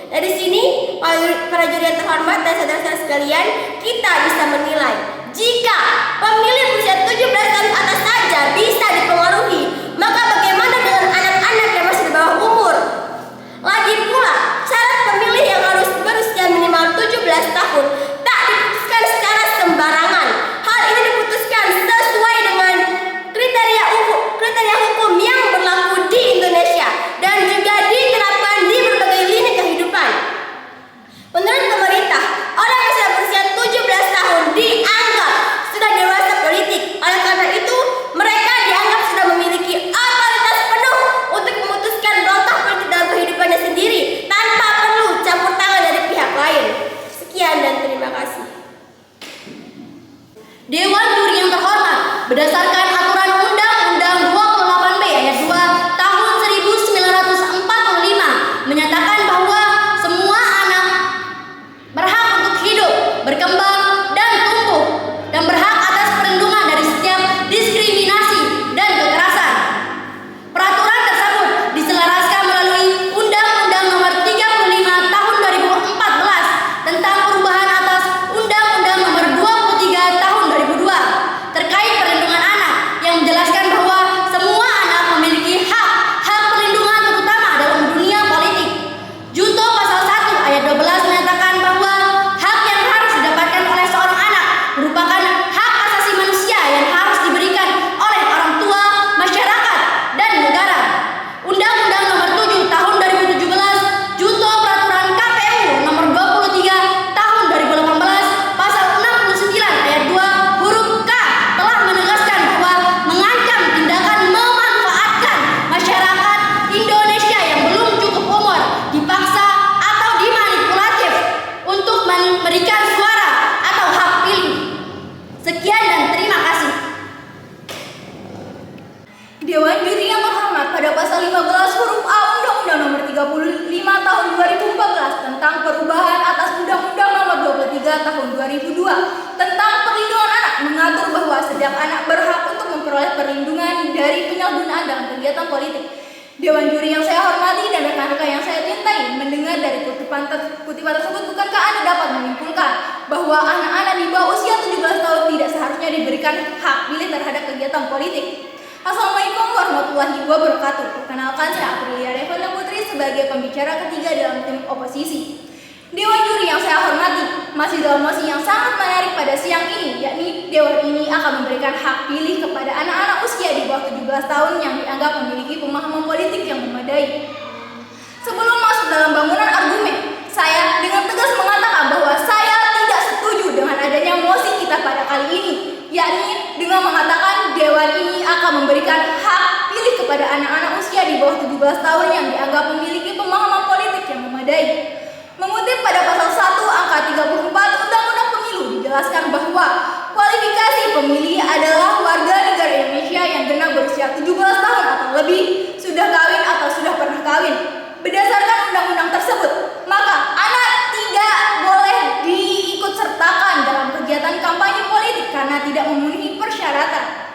Dari sini, para juri yang terhormat dan saudara-saudara sekalian, kita bisa menilai jika pemilih berusia 17 tahun atas saja bisa dipengaruhi, maka bagaimana dengan anak-anak yang masih di bawah umur? Lagi pula, syarat pemilih yang harus berusia minimal 17 tahun tak diputuskan secara sembarangan. Hal ini diputuskan sesuai dengan kriteria hukum yang berlaku di Indonesia dan juga diterapkan di berbagai lini kehidupan. Menurut pemerintah, orang yang sudah berusia 17 tahun dianggap sudah dewasa politik. Oleh karena itu, mereka dianggap sudah memiliki otoritas penuh untuk memutuskan langkah politik dalam kehidupannya sendiri tanpa perlu campur tangan dari pihak lain. Sekian dan terima kasih. Dewan Juri yang terhormat, berdasarkan aturan Undang-Undang 28B ayat 2 tahun 1945 menyatakan bahwa semua anak berhak untuk hidup, berkembang, dan tumbuh, dan berhak atas perlindungan dari setiap diskriminasi dan kekerasan. Peraturan tersebut diselaraskan melalui Undang-Undang Nomor 35 Tahun 2014 tentang perubahan atas Undang-Undang Nomor 23 Tahun 2002 terkait perlindungan anak, yang menjelaskan bahwa semua anak memiliki hak perlindungan terutama dalam dunia politik. Junto pasal 1 ayat 12 menyatakan bahwa hak yang harus didapatkan oleh seorang anak merupakan hak asasi manusia yang harus diberikan oleh orang tua, masyarakat, dan negara. Undang-Undang Nomor 7 Tahun 2017 junto peraturan KPU Nomor 23 Tahun 2018 pasal 69 ayat 2 huruf K telah menegaskan bahwa mengancam tindakan memanfaatkan masyarakat Indonesia yang belum cukup umur, dipaksa atau dimanipulatif untuk memberikan suara atau hak pilih. Sekian dan terima kasih. Dewan Juri yang terhormat, pada pasal 15 huruf A Undang-Undang Nomor 35 Tahun 2014 tentang perubahan atas Undang-Undang Nomor 23 Tahun 2002 tentang perlindungan anak mengatur bahwa setiap anak berhak untuk memperoleh perlindungan dari penyalahgunaan dalam kegiatan politik. Dewan Juri yang saya hormati dan rekan-rekan yang saya cintai, mendengar dari kutipan tersebut, bukankah Anda dapat menyimpulkan bahwa anak-anak di bawah usia 17 tahun tidak seharusnya diberikan hak pilih terhadap kegiatan politik? Assalamualaikum warahmatullahi wabarakatuh. Perkenalkan, saya Aprilia Devana Putri sebagai pembicara ketiga dalam tim oposisi. Dewan Juri yang saya hormati, masih dalam mosi yang sangat menarik pada siang ini, yakni Dewan ini akan memberikan hak pilih kepada anak-anak usia di bawah 17 tahun yang dianggap memiliki pemahaman politik yang memadai. Sebelum masuk dalam bangunan argumen, saya dengan tegas mengatakan bahwa saya tidak setuju dengan adanya mosi kita pada kali ini, yakni dengan mengatakan Dewan ini akan memberikan hak pilih kepada anak-anak usia di bawah 17 tahun yang dianggap memiliki pemahaman politik yang memadai. Mengutip pada pasal 1 angka 34 Undang-Undang Pemilu dijelaskan bahwa kualifikasi pemilih adalah warga negara Indonesia yang genap berusia 17 tahun atau lebih, sudah kawin atau sudah pernah kawin. Berdasarkan undang-undang tersebut, maka anak tidak boleh diikutsertakan dalam kegiatan kampanye politik karena tidak memenuhi persyaratan.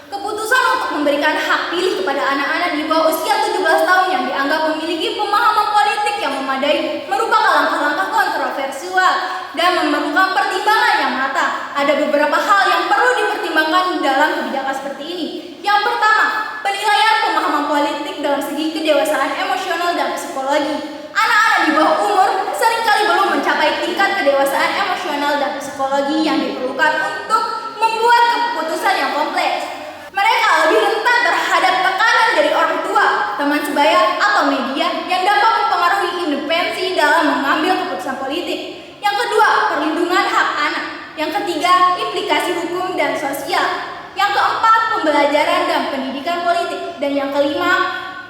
Keputusan untuk memberikan hak pilih kepada anak-anak di bawah usia 17 tahun yang dianggap memiliki pemahaman politik yang memadai merupakan langkah-langkah kontroversial dan memerlukan pertimbangan yang matang. Ada beberapa hal yang perlu dipertimbangkan dalam kebijakan seperti ini. Yang pertama, penilaian pemahaman politik dalam segi kedewasaan emosional dan psikologi. Anak-anak di bawah umur seringkali belum mencapai tingkat kedewasaan emosional dan psikologi yang diperlukan untuk membuat keputusan yang kompleks. Mereka lebih rentan terhadap tekanan dari orang tua, teman sebaya, atau media yang dapat mempengaruhi independensi dalam mengambil keputusan politik. Yang kedua, perlindungan hak anak. Yang ketiga, implikasi hukum dan sosial. Yang keempat, pembelajaran dan pendidikan politik. Dan yang kelima,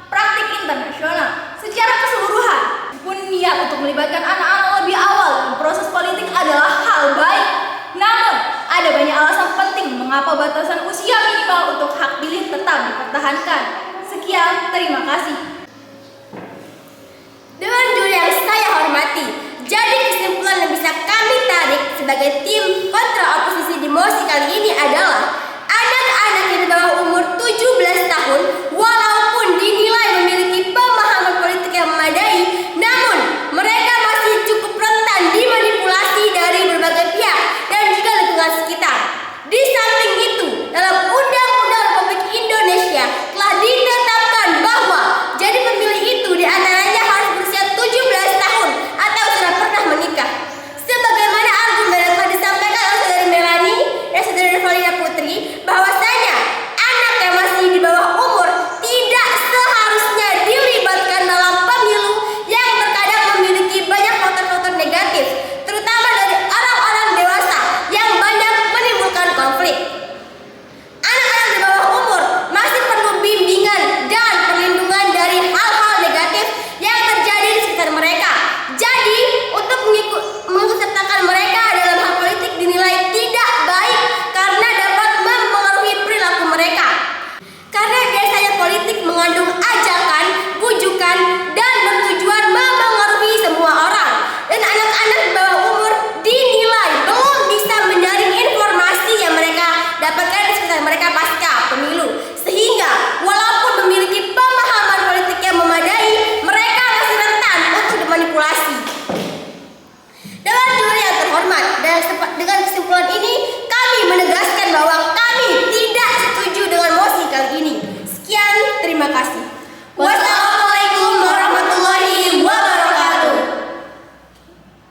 praktik internasional. Secara keseluruhan, pun niat untuk melibatkan anak-anak lebih awal dalam proses politik adalah hal baik. Namun, ada banyak alasan penting mengapa batasan usia minimal untuk hak pilih tetap dipertahankan. Sekian, terima kasih. Dewan Juri yang saya